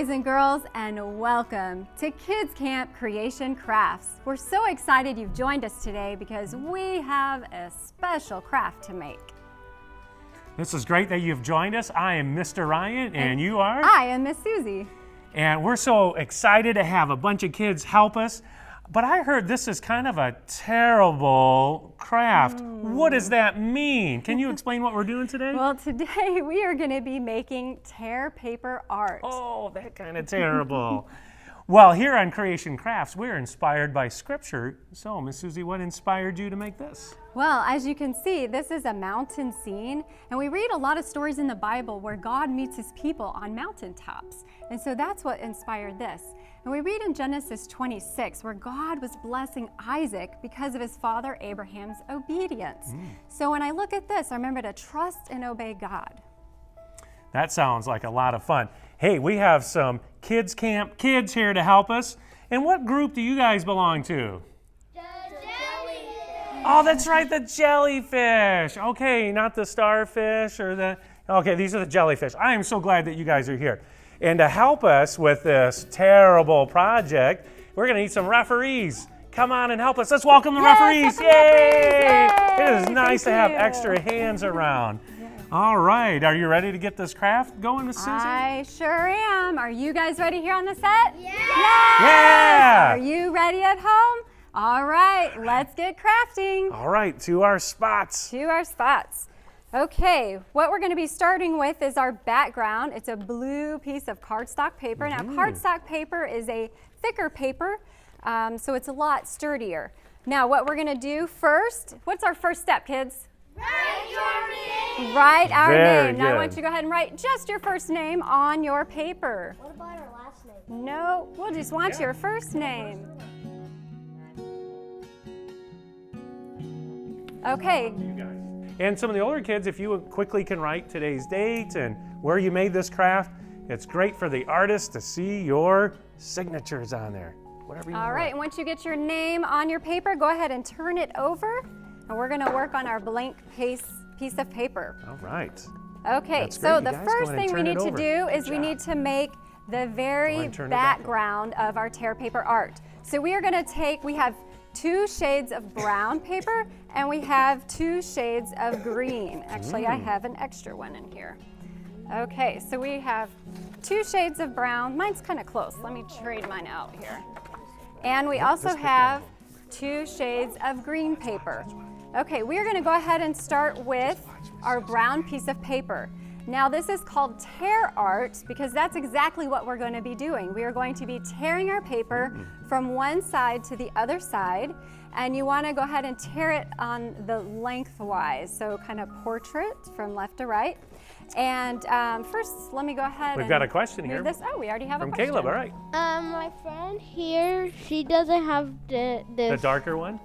boys and girls, and welcome to Kids Camp Creation Crafts. We're so excited you've joined us today because we have a special craft to make. This is great that you've joined us. I am Mr. Ryan, and you are? I am Miss Susie. And we're so excited to have a bunch of kids help us. But I heard this is kind of a terrible craft. What does that mean? Can you explain what we're doing today? Well, today we are going to be making tear paper art. Oh, that kind of terrible. Well, here on Creation Crafts, we're inspired by Scripture. So, Miss Susie, what inspired you to make this? Well, as you can see, this is a mountain scene, and we read a lot of stories in the Bible where God meets his people on mountaintops. And so that's what inspired this. And we read in Genesis 26 where God was blessing Isaac because of his father Abraham's obedience. So when I look at this, I remember to trust and obey God. That sounds like a lot of fun. Hey, we have some Kids Camp kids here to help us. And what group do you guys belong to? The jellyfish. Oh, that's right, the jellyfish. Okay, not the starfish or the... Okay, these are the jellyfish. I am so glad that you guys are here. And to help us with this terrible project, we're going to need some referees. Come on and help us. Let's welcome the referees. Yay! It is nice to have extra hands around. All right, are you ready to get this craft going, Miss Susie? I sure am. Are you guys ready here on the set? Yeah. Yeah! Are you ready at home? All right, let's get crafting. All right, to our spots. To our spots. Okay, what we're going to be starting with is our background. It's a blue piece of cardstock paper. Now, cardstock paper is a thicker paper, so it's a lot sturdier. Now, what we're going to do first, what's our first step, kids? Write your name. Write our Very name. Now, I good. want you to go ahead and write just your first name on your paper. What about our last name? No, we'll just want your first name. Okay. You guys. And some of the older kids, if you quickly can write today's date and where you made this craft, it's great for the artist to see your signatures on there. Whatever you All want. right, and once you get your name on your paper, go ahead and turn it over, and we're going to work on our blank piece of paper. All right. Okay, That's so great. the You guys go first ahead and thing we turn need it to over. do is Good we job. need to make the very and turn it back. background of our tear paper art. So we are going to take, we have 2 shades of brown paper and we have 2 shades of green. Actually, I have an extra one in here. Okay, so we have 2 shades of brown. Mine's kind of close. Let me trade mine out here. And we also have 2 shades of green paper. Okay, we are going to go ahead and start with our brown piece of paper. Now this is called tear art because that's exactly what we're going to be doing. We are going to be tearing our paper from one side to the other side, and you want to go ahead and tear it on the lengthwise, so kind of portrait from left to right. And first, let me go ahead We've and got a question move here this. Oh, we already have from a question. Caleb. All right. My friend here, she doesn't have The this. darker one?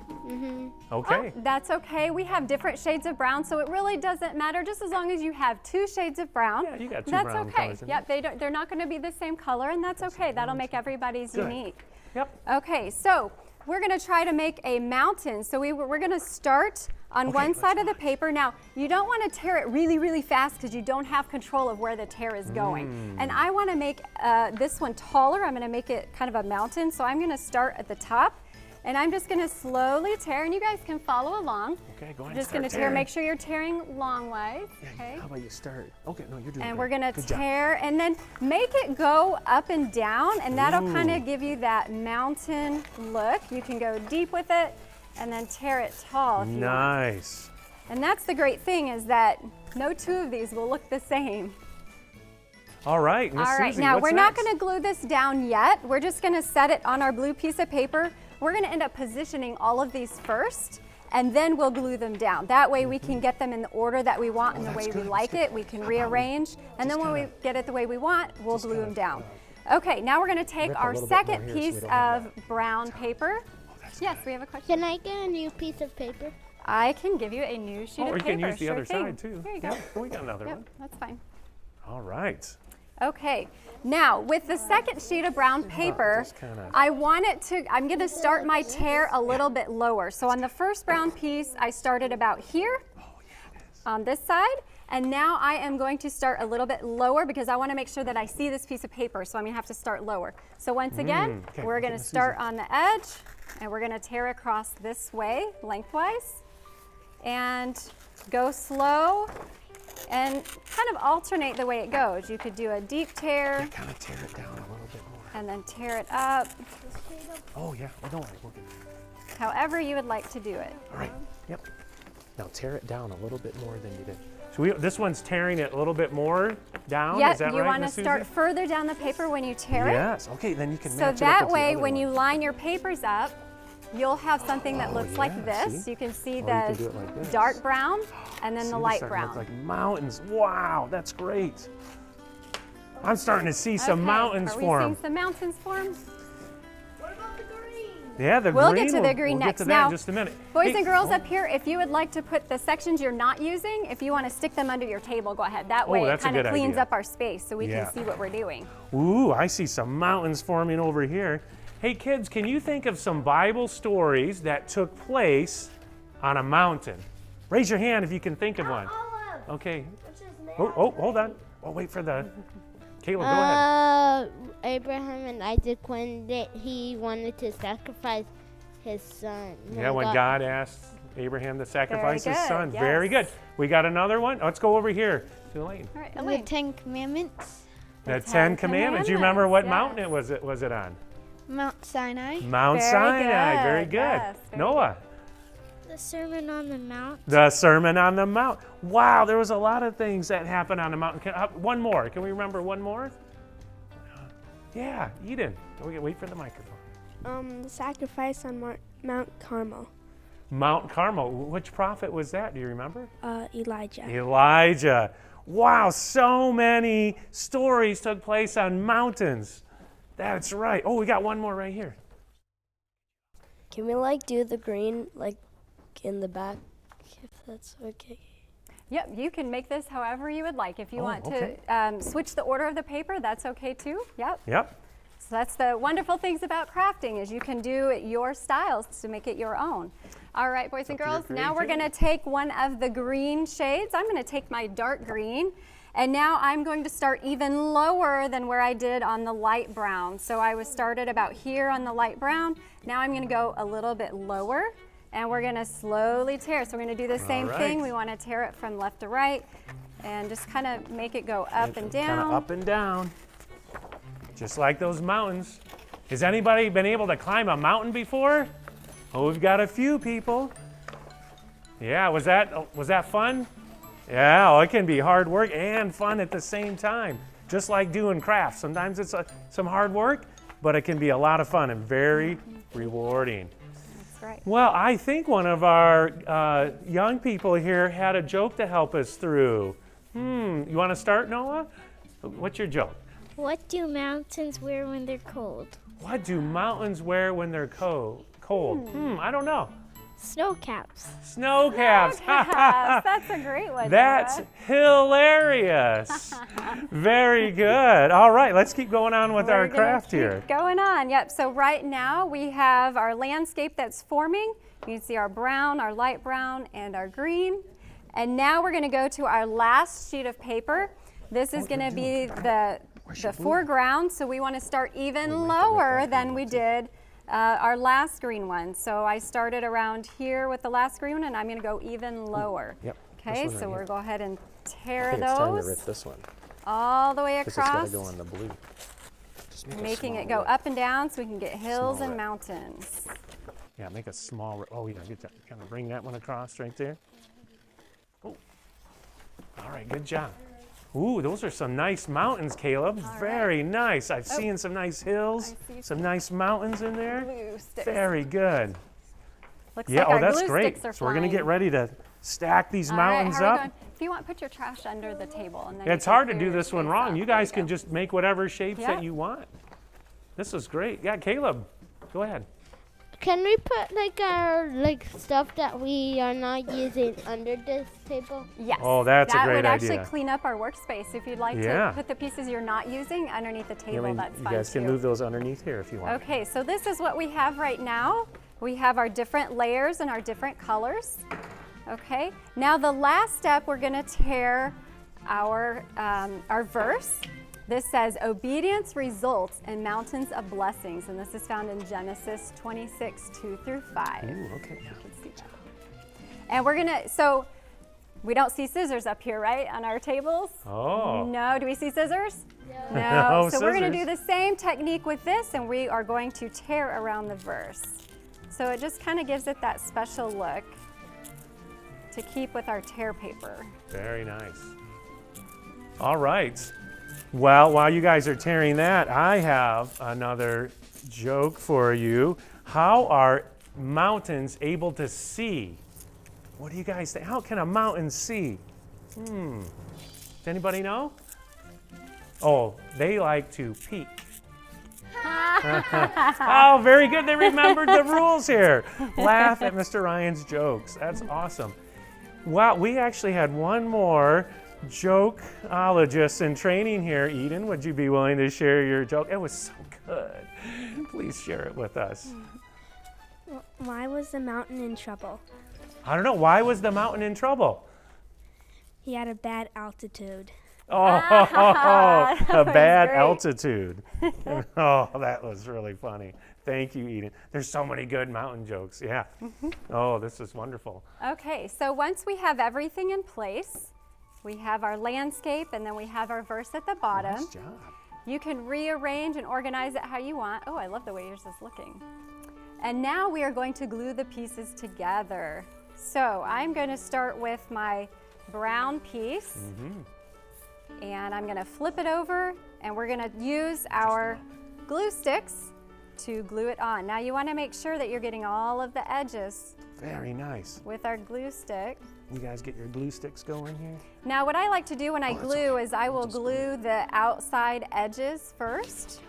Okay. Oh, that's okay. We have different shades of brown, so it really doesn't matter. Just as long as you have 2 shades of brown, Yeah, you got 2 that's brown okay. colors in Yep, they're not going to be the same color, and that's okay. That'll make everybody's Good. unique. Yep. Okay, so we're going to try to make a mountain. So we're going to start on one side of the paper. Now, you don't want to tear it really, really fast because you don't have control of where the tear is going. And I want to make this one taller. I'm going to make it kind of a mountain. So I'm going to start at the top, and I'm just going to slowly tear, and you guys can follow along. Okay, go ahead. I'm just going to tear. Make sure you're tearing longwise. Okay. How about you start? Okay, no, you're doing And great. we're gonna Good job. tear and then make it go up and down, and that'll kind of give you that mountain look. You can go deep with it and then tear it tall if you want. Nice. And that's the great thing is that no 2 of these will look the same. All right, Miss All right, Susie, now what's we're not next? going to glue this down yet. We're just going to set it on our blue piece of paper. We're going to end up positioning all of these first, and then we'll glue them down. That way we can get them in the order that we want and the way we like it. We can rearrange, and then when we get it the way we want, we'll glue them down. Okay, now we're going to take rip a our little bit more second here so we piece don't have of brown paper. Yes, we have a question. Can I get a new piece of paper? I can give you a new sheet Or of you paper. can use the sure other thing. side too. Here you go. Yeah, we got another Yep, one. that's fine. All right. Okay, now with the second sheet of brown paper, just kinda- I want it to, I'm gonna start my tear a little bit lower. So on the first brown piece, I started about here. on this side. And now I am going to start a little bit lower because I want to make sure that I see this piece of paper, so I'm going to have to start lower. So once again, okay, we're going to start on the edge, and we're going to tear across this way, lengthwise, and go slow, and kind of alternate the way it goes. You could do a deep tear, Kind of tear it down a little bit more. and then tear it up, Oh yeah, well, don't worry, we'll get it. however you would like to do it. All right, yep. Now tear it down a little bit more than you did. So this one's tearing it a little bit more down, Yep, is that you right, want to Miss Suzi? start further down the paper when you tear it. Yes, okay, then you can So match it up that with the way, other when one. you line your papers up, you'll have something that looks like yeah, this. see? You can see Or you the can do it like this. dark brown and then See, the they're light starting to look brown. like mountains. Wow, that's great. I'm starting to see some Okay, mountains are we form. seeing some mountains form? What about the green? Yeah, the We'll green. get to the green we'll next. get to that Now, in just a minute. Boys Hey, and girls oh, up here, if you would like to put the sections you're not using, if you want to stick them under your table, go ahead. That way it that's a kind of good cleans idea. up our space so we Yeah. can see what we're doing. Ooh, I see some mountains forming over here. Hey kids, can you think of some Bible stories that took place on a mountain? Raise your hand if you can think of one. Olive. Okay. What's his name? Oh, hold on. Oh, wait for the... Caleb, go ahead. Abraham and Isaac when he wanted to sacrifice his son. Yeah, when God asked Abraham to sacrifice his good, son. yes. Very good. We got another one. Let's go over here to Elaine. All right, The Elaine. 10 Commandments, The Ten Ten Commandments. You remember what Commandments, mountain yes. was it on? Mount Sinai, Mount Very Sinai. good, Very good. yes, very Noah. The Sermon on the Mount. The Sermon on the Mount. Wow, there was a lot of things that happened on the mountain. One more. Can we remember one more? Yeah, Eden. Wait for the microphone. The sacrifice on Mount Carmel. Mount Carmel. Which prophet was that? Do you remember? Elijah. Elijah. Wow, so many stories took place on mountains. That's right. Oh, we got one more right here. Can we do the green in the back, if that's okay? Yep, you can make this however you would like. If you Oh, want okay. to switch the order of the paper, that's okay too. Yep. Yep. So that's the wonderful things about crafting is you can do it your styles to make it your own. All right, boys and up to your girls, now we're going to creativity. take one of the green shades. I'm going to take my dark green, and now I'm going to start even lower than where I did on the light brown. So I was started about here on the light brown. Now I'm going to go a little bit lower, and we're going to slowly tear. So we're going to do the same thing. right. We want to tear it from left to right, and just kind of make it go up and down. Kind of up and down. Just like those mountains. Has anybody been able to climb a mountain before? Oh, we've got a few people. Yeah, was that fun? Yeah, well, it can be hard work and fun at the same time. Just like doing crafts. Sometimes it's some hard work, but it can be a lot of fun and very rewarding. That's right. Well, I think one of our young people here had a joke to help us through. You want to start, Noah? What's your joke? What do mountains wear when they're cold? What do mountains wear when they're cold? I don't know. Snow caps. Snow caps. Yes, that's a great one. That's Noah. hilarious. Very good. All right, let's keep going on with our We're gonna craft keep here. Going on, yep. So right now we have our landscape that's forming. You can see our brown, our light brown, and our green. And now we're gonna go to our last sheet of paper. This is gonna be the foreground, so we wanna start even lower than we did our last green one. So I started around here with the last green one, and I'm gonna go even lower. Yep, this Okay, one right so here. we'll go ahead and tear Okay, it's time to those rip this one. all the way This has got across. to go on the blue. Just make a Making small it go rip. up and down so we can get hills Small and rip. mountains. Yeah, make a small rip. Oh, yeah, good job. Kind of bring that one across right there. Oh. All right, good job. Ooh, those are some nice mountains, Caleb. Very nice. I've seen some nice hills, I see some nice mountains in there. Glue sticks. Very good. Looks Yeah, like our that's glue great. sticks are So we're going to get flying. ready to stack these All right, mountains how are we up. going? If you want, put your trash under the table. And then Yeah, you it's can hard to clear do your this one space wrong. out. You There guys can go. just make whatever shapes Yeah. that you want. This is great. Yeah, Caleb, go ahead. Can we put our stuff that we are not using under this table? Yes. Oh, that's a that great would actually idea. clean up our workspace. If you'd like Yeah. to put the pieces you're not using underneath the table, Elaine, that's you fine guys too. can move those underneath here if you want. Okay, so this is what we have right now. We have our different layers and our different colors. Okay, now the last step, we're gonna tear our verse. This says, obedience results in mountains of blessings, and this is found in Genesis 26, 2 through 5. Ooh, okay. You can see that. And we're gonna, so we don't see scissors up here, right, on our tables? Oh. No, do we see scissors? No. No So we're gonna do scissors. the same technique with this, and we are going to tear around the verse. So it just kind of gives it that special look to keep with our tear paper. Very nice. All right. Well, while you guys are tearing that, I have another joke for you. How are mountains able to see? What do you guys think? How can a mountain see? Does anybody know? Oh, they like to peek. Oh, very good. They remembered the rules here. Laugh at Mr. Ryan's jokes. That's awesome. Wow, we actually had one more jokeologist in training here. Eden, would you be willing to share your joke? It was so good. Please share it with us. Why was the mountain in trouble? I don't know. Why was the mountain in trouble? He had a bad altitude. Oh, a was bad great. altitude. Oh, that was really funny. Thank you, Eden. There's so many good mountain jokes. Yeah. Oh, this is wonderful. Okay, so once we have everything in place, we have our landscape and then we have our verse at the bottom. Nice job. You can rearrange and organize it how you want. Oh, I love the way yours is looking. And now we are going to glue the pieces together. So I'm going to start with my brown piece. And I'm going to flip it over and we're going to use our glue sticks to glue it on. Now you want to make sure that you're getting all of the edges Very nice. with our glue stick. You guys get your glue sticks going here? Now what I like to do when I that's glue okay. is I will glue the outside edges first,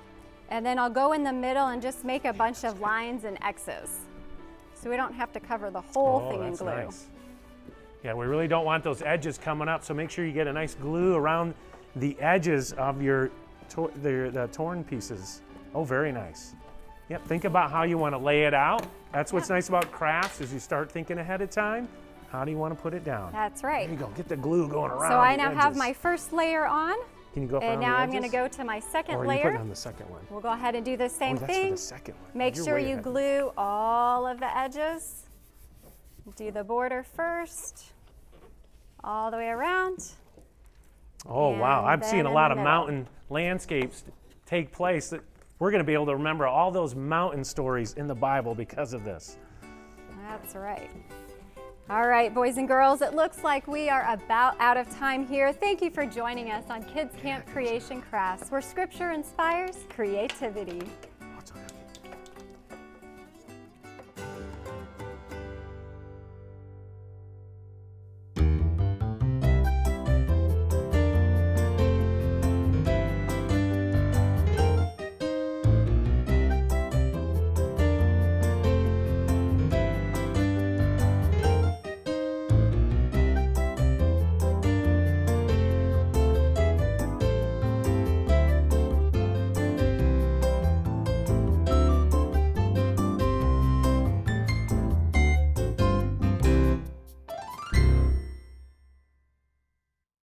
and then I'll go in the middle and just make a bunch of lines and X's. So we don't have to cover the whole thing in that's glue. nice. Yeah, we really don't want those edges coming up, so make sure you get a nice glue around the edges of your the torn pieces. Oh, very nice. Yep, think about how you want to lay it out. That's what's nice about crafts is you start thinking ahead of time. How do you want to put it down? That's right. There you go, get the glue going around So I the now have edges. my first layer on, Can you go and around now the I'm going to edges? go to my second Or are you putting layer. on the second one? We'll go ahead and do the same Oh, that's for thing. the second one. Make You're sure way you ahead. glue all of the edges. Do the border first, all the way around. Oh, wow. And I'm then seeing a in lot the of middle. mountain landscapes take place. That we're going to be able to remember all those mountain stories in the Bible because of this. That's right. All right, boys and girls, it looks like we are about out of time here. Thank you for joining us on Kids Camp Creation Crafts, where Scripture inspires creativity.